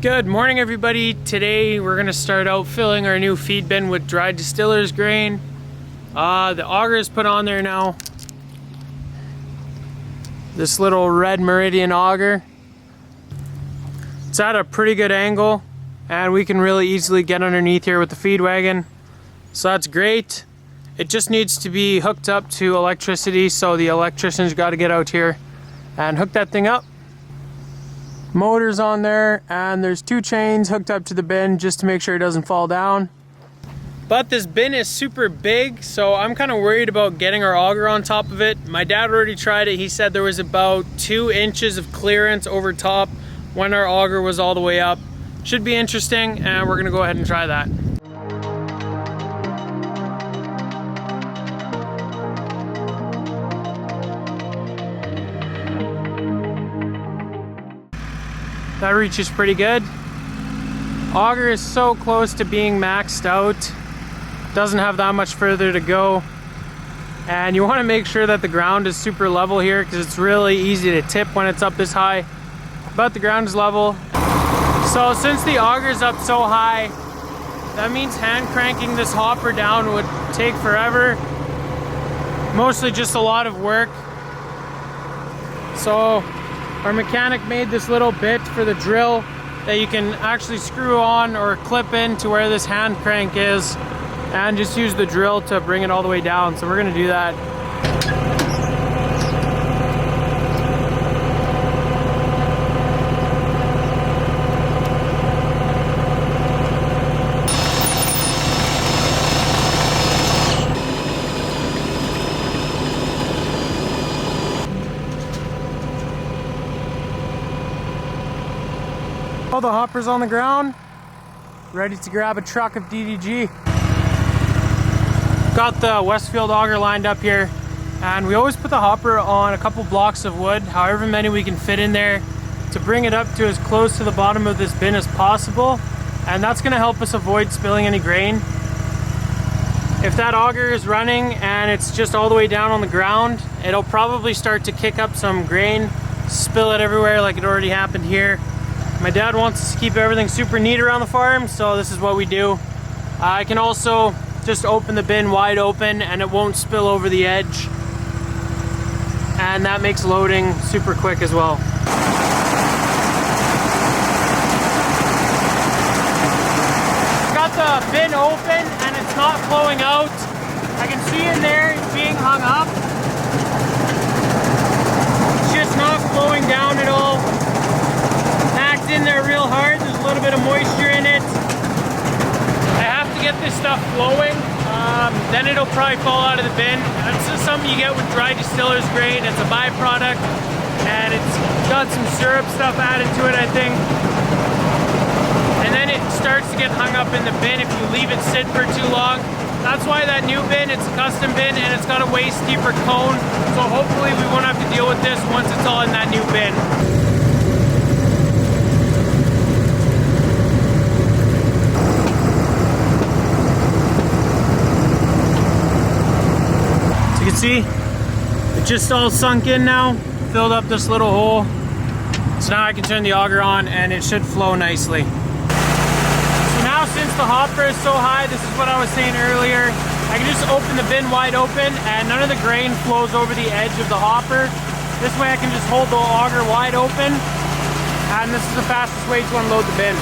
Good morning, everybody. Today we're gonna start out filling our new feed bin with dried distiller's grain. The auger is put on there now. This little red Meridian auger. It's at a pretty good angle and we can really easily get underneath here with the feed wagon. So that's great. It just needs to be hooked up to electricity, so the electrician's got to get out here and hook that thing up. Motor's on there and there's two chains hooked up to the bin just to make sure it doesn't fall down. But this bin is super big, so I'm kind of worried about getting our auger on top of it. My dad already tried it. He said there was about 2 inches of clearance over top when our auger was all the way up. Should be interesting, and we're gonna go ahead and try that. That reaches pretty good. Auger is so close to being maxed out. Doesn't have that much further to go. And you want to make sure that the ground is super level here, because it's really easy to tip when it's up this high. But the ground is level. So since the auger is up so high, that means hand cranking this hopper down would take forever. Mostly just a lot of work. So our mechanic made this little bit for the drill that you can actually screw on or clip in to where this hand crank is, and just use the drill to bring it all the way down. So we're gonna do that. All the hoppers on the ground, ready to grab a truck of DDG. Got the Westfield auger lined up here, and we always put the hopper on a couple blocks of wood, however many we can fit in there, to bring it up to as close to the bottom of this bin as possible, and that's going to help us avoid spilling any grain. If that auger is running and it's just all the way down on the ground, it'll probably start to kick up some grain, spill it everywhere like it already happened here. My dad wants us to keep everything super neat around the farm, so this is what we do. I can also just open the bin wide open and it won't spill over the edge. And that makes loading super quick as well. Got the bin open and it's not flowing out. I can see in there it's being hung up. It's just not flowing down at all. Packed in there real hard, there's a little bit of moisture in it. I have to get this stuff flowing, then it'll probably fall out of the bin. That's just something you get with dry distiller's grain. It's a byproduct, and it's got some syrup stuff added to it, I think. And then it starts to get hung up in the bin if you leave it sit for too long. That's why that new bin, it's a custom bin, and it's got a way steeper cone, so hopefully we won't have to deal with this once it's all in that new bin. See, it just all sunk in now, filled up this little hole. So now I can turn the auger on and it should flow nicely. So now, since the hopper is so high, this is what I was saying earlier, I can just open the bin wide open and none of the grain flows over the edge of the hopper. This way I can just hold the auger wide open, and this is the fastest way to unload the bin.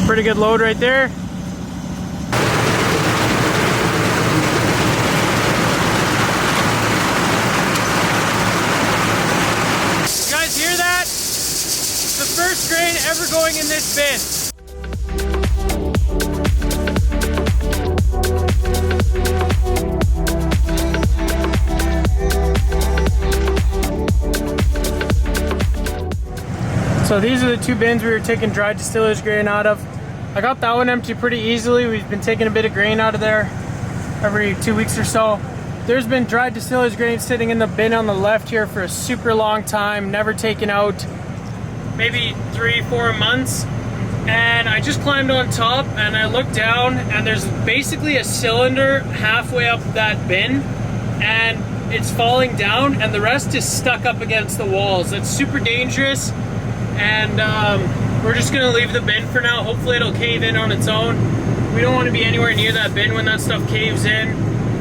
Pretty good load right there. You guys hear that? It's the first grain ever going in this bin. So these are the two bins we were taking dried distiller's grain out of. I got that one empty pretty easily. We've been taking a bit of grain out of there every 2 weeks or so. There's been dried distiller's grain sitting in the bin on the left here for a super long time, never taken out. maybe 3-4 months. And I just climbed on top and I looked down, and there's basically a cylinder halfway up that bin, and it's falling down, and the rest is stuck up against the walls. It's super dangerous, and we're just gonna leave the bin for now. Hopefully it'll cave in on its own. We don't want to be anywhere near that bin when that stuff caves in.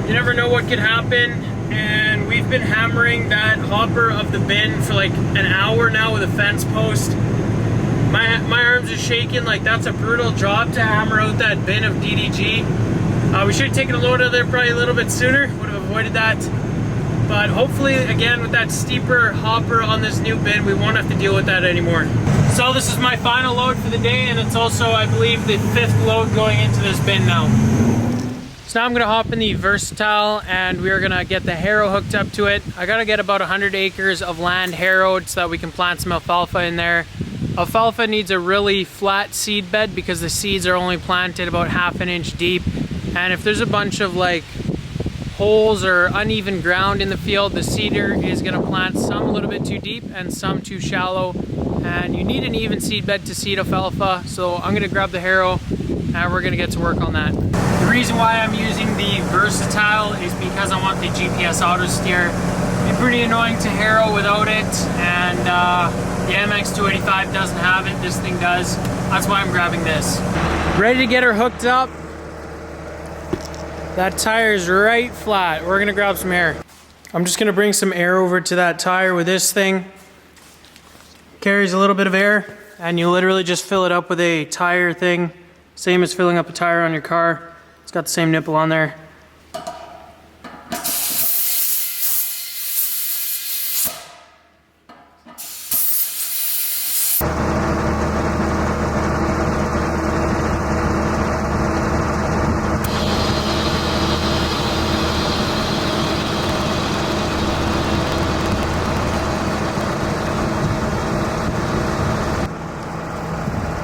You never know what could happen, and we've been hammering that hopper of the bin for like an hour now with a fence post. My arms are shaking. Like, that's a brutal job to hammer out that bin of DDG. We should have taken a load out of there probably a little bit sooner, would have avoided that. But hopefully, again, with that steeper hopper on this new bin, we won't have to deal with that anymore. So this is my final load for the day, and it's also, I believe, the 5th load going into this bin now. So now I'm gonna hop in the Versatile, and we're gonna get the harrow hooked up to it. I gotta get about 100 acres of land harrowed so that we can plant some alfalfa in there. Alfalfa needs a really flat seed bed because the seeds are only planted about 1/2 inch deep. And if there's a bunch of like holes or uneven ground in the field, the seeder is gonna plant some a little bit too deep and some too shallow. And you need an even seed bed to seed alfalfa. So I'm gonna grab the harrow and we're gonna get to work on that. The reason why I'm using the Versatile is because I want the GPS auto steer. It'd be pretty annoying to harrow without it, and the MX285 doesn't have it. This thing does. That's why I'm grabbing this. Ready to get her hooked up. That tire's right flat. We're gonna grab some air. I'm just gonna bring some air over to that tire with this thing. Carries a little bit of air, and you literally just fill it up with a tire thing. Same as filling up a tire on your car. It's got the same nipple on there.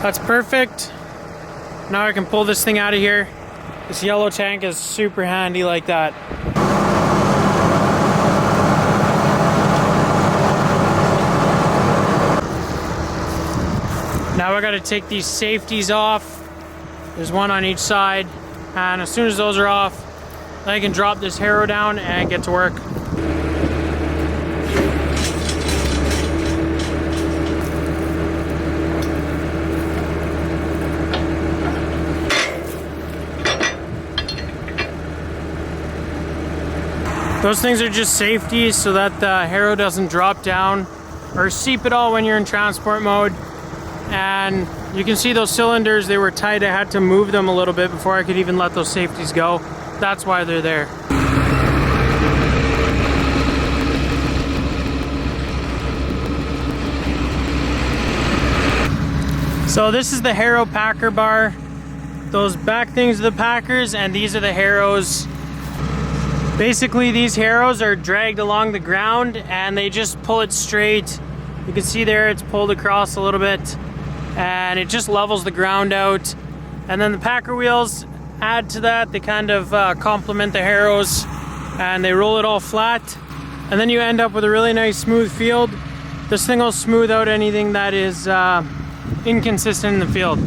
That's perfect. Now I can pull this thing out of here. This yellow tank is super handy like that. Now I gotta take these safeties off. There's one on each side. And as soon as those are off, then I can drop this harrow down and get to work. Those things are just safeties so that the harrow doesn't drop down or seep at all when you're in transport mode. And you can see those cylinders, they were tight. I had to move them a little bit before I could even let those safeties go. That's why they're there. So this is the harrow packer bar. Those back things are the packers, and these are the harrows. Basically, these harrows are dragged along the ground and they just pull it straight. You can see there it's pulled across a little bit and it just levels the ground out. And then the packer wheels add to that. They kind of complement the harrows and they roll it all flat. And then you end up with a really nice smooth field. This thing will smooth out anything that is inconsistent in the field.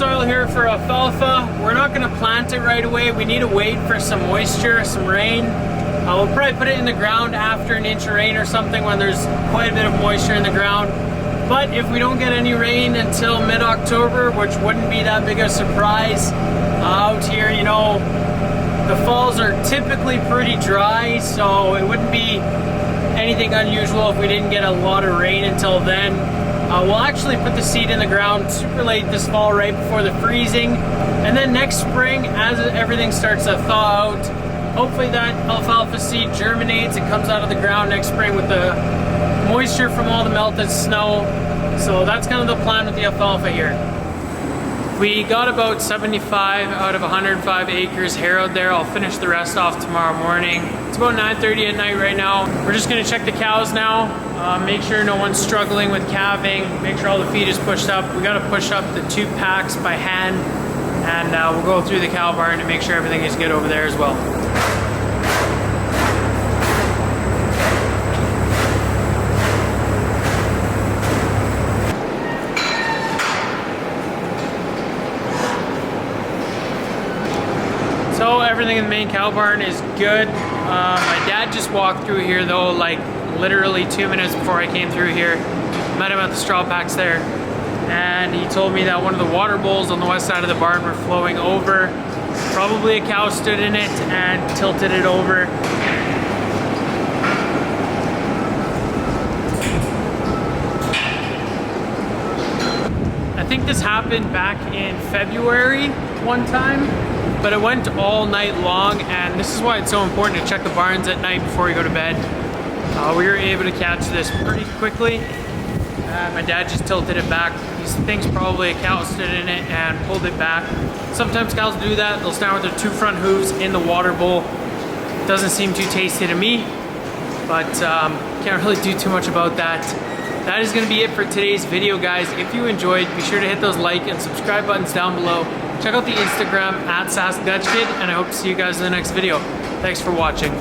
topsoil here for alfalfa. We're not gonna plant it right away. We need to wait for some moisture, some rain. We'll probably put it in the ground after an inch of rain or something when there's quite a bit of moisture in the ground. But if we don't get any rain until mid-October, which wouldn't be that big a surprise, out here, you know, the falls are typically pretty dry, so it wouldn't be anything unusual if we didn't get a lot of rain until then. We'll actually put the seed in the ground super late this fall, right before the freezing. And then next spring, as everything starts to thaw out, hopefully that alfalfa seed germinates and comes out of the ground next spring with the moisture from all the melted snow. So that's kind of the plan with the alfalfa here. We got about 75 out of 105 acres harrowed there. I'll finish the rest off tomorrow morning. It's about 9:30 at night right now. We're just gonna check the cows now. Make sure no one's struggling with calving. Make sure all the feed is pushed up. We gotta push up the 2 packs by hand, and we'll go through the cow barn to make sure everything is good over there as well. So everything in the main cow barn is good. My dad just walked through here though, like literally 2 minutes before I came through here. Met him at the straw packs there, and he told me that one of the water bowls on the west side of the barn were flowing over. Probably a cow stood in it and tilted it over. I think this happened back in February one time, but it went all night long, and this is why it's so important to check the barns at night before you go to bed. We were able to catch this pretty quickly. My dad just tilted it back. He thinks probably a cow stood in it and pulled it back. Sometimes cows do that. They'll stand with their 2 front hooves in the water bowl. Doesn't seem too tasty to me, but can't really do too much about that. That is going to be it for today's video, guys. If you enjoyed, be sure to hit those like and subscribe buttons down below. Check out the Instagram @SaskDutchKid, and I hope to see you guys in the next video. Thanks for watching.